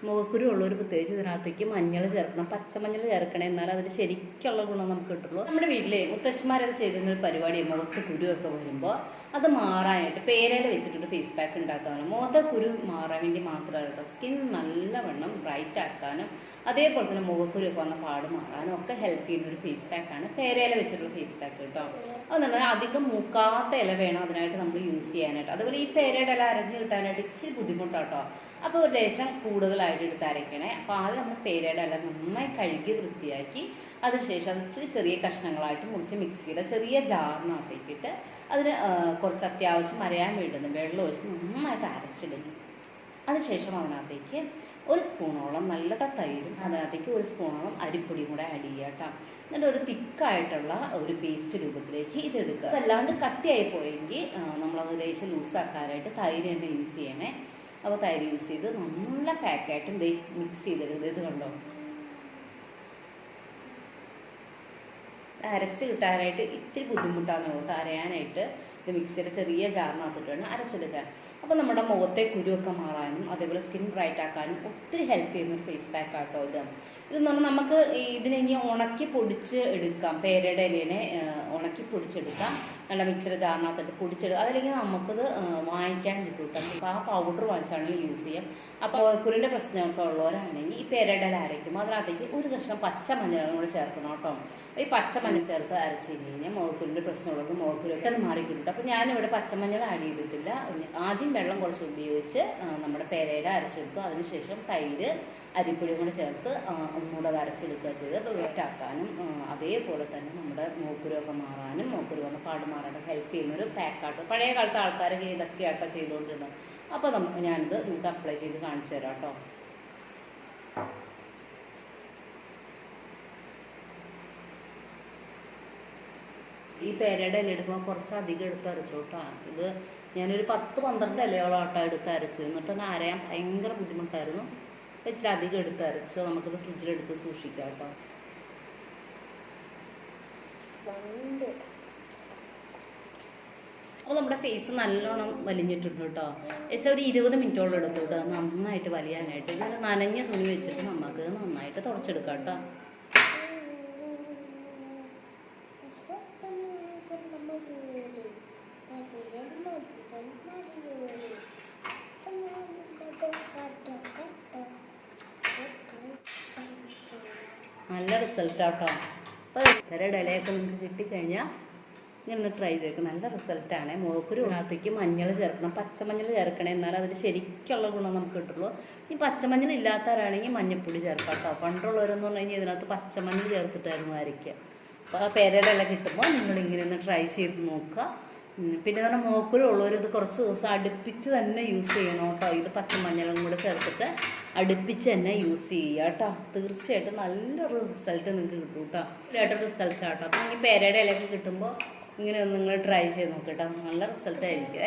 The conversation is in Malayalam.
മുഖക്കുരു ഉള്ളവർ പ്രത്യേകിച്ച് ഇതിനകത്തേക്ക് മഞ്ഞൾ ചേർക്കണം, പച്ചമഞ്ഞൾ ചേർക്കണം, എന്നാൽ അതിന് ശരിക്കുള്ള ഗുണം നമുക്ക് കിട്ടുള്ളൂ. നമ്മുടെ വീട്ടിലെ മുത്തശ്ശിമാരൊക്കെ ചെയ്തിരുന്ന ഒരു പരിപാടി, മുഖത്ത് കുരുവൊക്കെ വരുമ്പോൾ അത് മാറാനായിട്ട് പേരയില വെച്ചിട്ടൊരു ഫേസ് പാക്ക് ഉണ്ടാക്കാനാണ്. മുഖത്തെ കുരു മാറാൻ വേണ്ടി മാത്രമല്ല കേട്ടോ, സ്കിൻ നല്ലവണ്ണം ബ്രൈറ്റ് ആക്കാനും അതേപോലെ തന്നെ മുഖക്കുരുവൊക്കെ വന്ന പാട് മാറാനും ഒക്കെ ഹെൽപ്പ് ചെയ്യുന്ന ഒരു ഫേസ് പാക്കാണ് പേരയില വെച്ചിട്ടുള്ള ഫേസ് പാക്ക് കേട്ടോ. അതെന്നാൽ അധികം മൂക്കാത്ത ഇല വേണം അതിനായിട്ട് നമ്മൾ യൂസ് ചെയ്യാനായിട്ട്. അതുപോലെ ഈ പേരയുടെ ഇല അരഞ്ഞ് കിട്ടാനായിട്ട് ഇച്ചിരി ബുദ്ധിമുട്ടാട്ടോ. അപ്പോൾ ഒരു ലേശം കൂടുതലായിട്ട് എടുത്ത് അരയ്ക്കണേ. അപ്പോൾ ആദ്യം നമ്മൾ പേരയുടെ ഇല നന്നായി കഴുകി വൃത്തിയാക്കി അതിനുശേഷം അത് ഇച്ചിരി ചെറിയ കഷ്ണങ്ങളായിട്ട് മുറിച്ച് മിക്സിയുടെ ചെറിയ ജാറിനകത്തേക്കിട്ട് അതിന് കുറച്ച് അത്യാവശ്യം അരയാൻ വേണ്ടുന്ന വെള്ളം ഒഴിച്ച് നന്നായിട്ട് അരച്ചിടുന്നു. അതിനുശേഷം അതിനകത്തേക്ക് ഒരു സ്പൂണോളം നല്ല തൈരും അതിനകത്തേക്ക് ഒരു സ്പൂണോളം അരിപ്പൊടിയും കൂടെ ആഡ് ചെയ്യുക കേട്ടോ. എന്നിട്ട് ഒരു തിക്കായിട്ടുള്ള ഒരു പേസ്റ്റ് രൂപത്തിലേക്ക് ഇതെടുക്കുക. അതല്ലാണ്ട് കട്ടിയായി പോയെങ്കിൽ നമ്മളത് ലേശം ലൂസാക്കാനായിട്ട് തൈര് തന്നെ യൂസ് ചെയ്യണേ. അപ്പോൾ തൈര് യൂസ് ചെയ്ത് നല്ല പാക്കായിട്ടും മിക്സ് ചെയ്തെടുക്കുക. ഇത് കണ്ടോ, അരച്ച് കിട്ടാനായിട്ട് ഇത്തിരി ബുദ്ധിമുട്ടാണ് കേട്ടോ അരയാനായിട്ട്. ഇത് മിക്സിയുടെ ചെറിയ ജാറിനകത്തിട്ട് വേണം അരച്ചെടുക്കാൻ. അപ്പോൾ നമ്മുടെ മുഖത്തെ കുരുവൊക്കെ മാറാനും അതേപോലെ സ്കിൻ ബ്രൈറ്റ് ആക്കാനും ഒത്തിരി ഹെൽപ്പ് ചെയ്യുന്ന ഒരു ഫേസ് പാക്ക് ആട്ടോ ഇത്. ഇതെന്ന് പറഞ്ഞാൽ നമുക്ക് ഇതിനെ ഇനി ഉണക്കി പൊടിച്ച് എടുക്കാം. പേരയുടെ ഇലേനെ ഉണക്കി പൊടിച്ചെടുക്കാം, നല്ല മിക്സിയുടെ ജാറിനകത്തിട്ട് പൊടിച്ചെടുക്കാം. അതല്ലെങ്കിൽ നമുക്കത് വാങ്ങിക്കാൻ കിട്ടും കേട്ടോ. അപ്പോൾ ആ പൗഡർ വാങ്ങിച്ചാണെങ്കിൽ യൂസ് ചെയ്യാം. അപ്പോൾ കുരുവിൻ്റെ പ്രശ്നമൊക്കെ ഉള്ളവരാണെങ്കിൽ ഈ പേരയുടെ ഇല അരയ്ക്കുമ്പോൾ അതിനകത്തേക്ക് ഒരു കഷ്ണം പച്ചമഞ്ഞളും കൂടെ ചേർക്കണം കേട്ടോ. ഈ പച്ചമഞ്ഞൾ ചേർത്ത് അരച്ച് കഴിഞ്ഞാൽ മുഖക്കുരുവിൻ്റെ പ്രശ്നമുള്ളത് മുഖക്കുരുവൊക്കെ അത് മാറിക്കിട്ടും. അപ്പോൾ ഞാനിവിടെ പച്ചമഞ്ഞൾ ആഡ് ചെയ്തിട്ടില്ല. ആദ്യം വെള്ളം കുറച്ച് ഉപയോഗിച്ച് നമ്മുടെ പേരയുടെ അരച്ചെടുത്തു. അതിനുശേഷം തൈര് അരിപ്പൊടിയും കൂടെ ചേർത്ത് ഒന്നുകൂടെ അത് അരച്ചെടുക്കുക ചെയ്ത് അപ്പോൾ വെറ്റാക്കാനും അതേപോലെ തന്നെ നമ്മുടെ മുഖക്കുരുവൊക്കെ മാറാനും മുഖക്കുരു വന്ന പാട് മാറാനും ഹെൽപ്പ് ചെയ്യുന്നൊരു പാക്കാട്ടോ. പഴയ കാലത്തെ ആൾക്കാരൊക്കെ ഇതൊക്കെയാട്ടോ ചെയ്തുകൊണ്ടിരുന്നത്. അപ്പോൾ ഞാനിത് നിങ്ങൾക്ക് അപ്ലൈ ചെയ്ത് കാണിച്ചു തരാം കേട്ടോ. ഈ പേരയുടെ ഇല എടുക്കുമ്പോൾ കുറച്ച് അധികം എടുത്ത് അരച്ചു കേട്ടോ. ഇത് ഞാനൊരു 10-12 ഇലയോളം ആട്ടോ എടുത്ത് അരച്ചത്. എന്നിട്ടൊന്ന് അരയാൻ ഭയങ്കര ബുദ്ധിമുട്ടായിരുന്നു. അപ്പോൾ ഇച്ചിരി അധികം എടുത്ത് അരച്ചോ. നമുക്കിത് ഫ്രിഡ്ജിലെടുത്ത് സൂക്ഷിക്കാം കേട്ടോ. അപ്പോൾ നമ്മുടെ ഫേസ് നല്ലോണം വലിഞ്ഞിട്ടുണ്ട് കേട്ടോ. ഏകദേശം ഒരു 20 മിനിറ്റോളം എടുത്തു കേട്ടോ നന്നായിട്ട് വലിയാനായിട്ട്. ഇത് നനഞ്ഞ തുണി വെച്ചിട്ട് നമുക്ക് നന്നായിട്ട് തുടച്ചെടുക്കാം കേട്ടോ. നല്ല റിസൾട്ടാട്ടോ. അപ്പോൾ പേരയുടെ ഇലയൊക്കെ നിങ്ങൾക്ക് കിട്ടിക്കഴിഞ്ഞാൽ ഇങ്ങനെ ട്രൈ ചെയ്തേക്കും, നല്ല റിസൾട്ടാണ്. മുഖക്കുരുവിനകത്തേക്ക് മഞ്ഞൾ ചേർക്കണം, പച്ചമഞ്ഞൾ ചേർക്കണം, എന്നാലും അതിന് ശരിക്കുള്ള ഗുണം നമുക്ക് കിട്ടുള്ളൂ. ഈ പച്ചമഞ്ഞൾ ഇല്ലാത്തവരാണെങ്കിൽ മഞ്ഞൾപ്പൊടി ചേർക്കാം കേട്ടോ. പണ്ടുള്ളവരെന്ന് പറഞ്ഞു കഴിഞ്ഞാൽ ഇതിനകത്ത് പച്ചമഞ്ഞൾ ചേർത്തിട്ടായിരുന്നു അരയ്ക്കുക. അപ്പോൾ ആ പേരയുടെ ഇല കിട്ടുമ്പോൾ നിങ്ങളിങ്ങനെ ഒന്ന് ട്രൈ ചെയ്ത് നോക്കുക. പിന്നെ പറഞ്ഞാൽ മുഖക്കുരു ഉള്ളവർ ഇത് കുറച്ച് ദിവസം അടുപ്പിച്ച് തന്നെ യൂസ് ചെയ്യണം കേട്ടോ. ഇത് പച്ചമഞ്ഞളും കൂടെ ചേർത്തിട്ട് അടുപ്പിച്ച് തന്നെ യൂസ് ചെയ്യുക കേട്ടോ. തീർച്ചയായിട്ടും നല്ലൊരു റിസൾട്ട് നിങ്ങൾക്ക് കിട്ടും കേട്ടോ. തീർച്ചയായിട്ടും റിസൾട്ടാട്ടോ. അപ്പോൾ ഈ പേരയുടെ ഇലയൊക്കെ കിട്ടുമ്പോൾ ഇങ്ങനെ ഒന്ന് നിങ്ങൾ ട്രൈ ചെയ്ത് നോക്കട്ടോ. നല്ല റിസൾട്ടായിരിക്കും.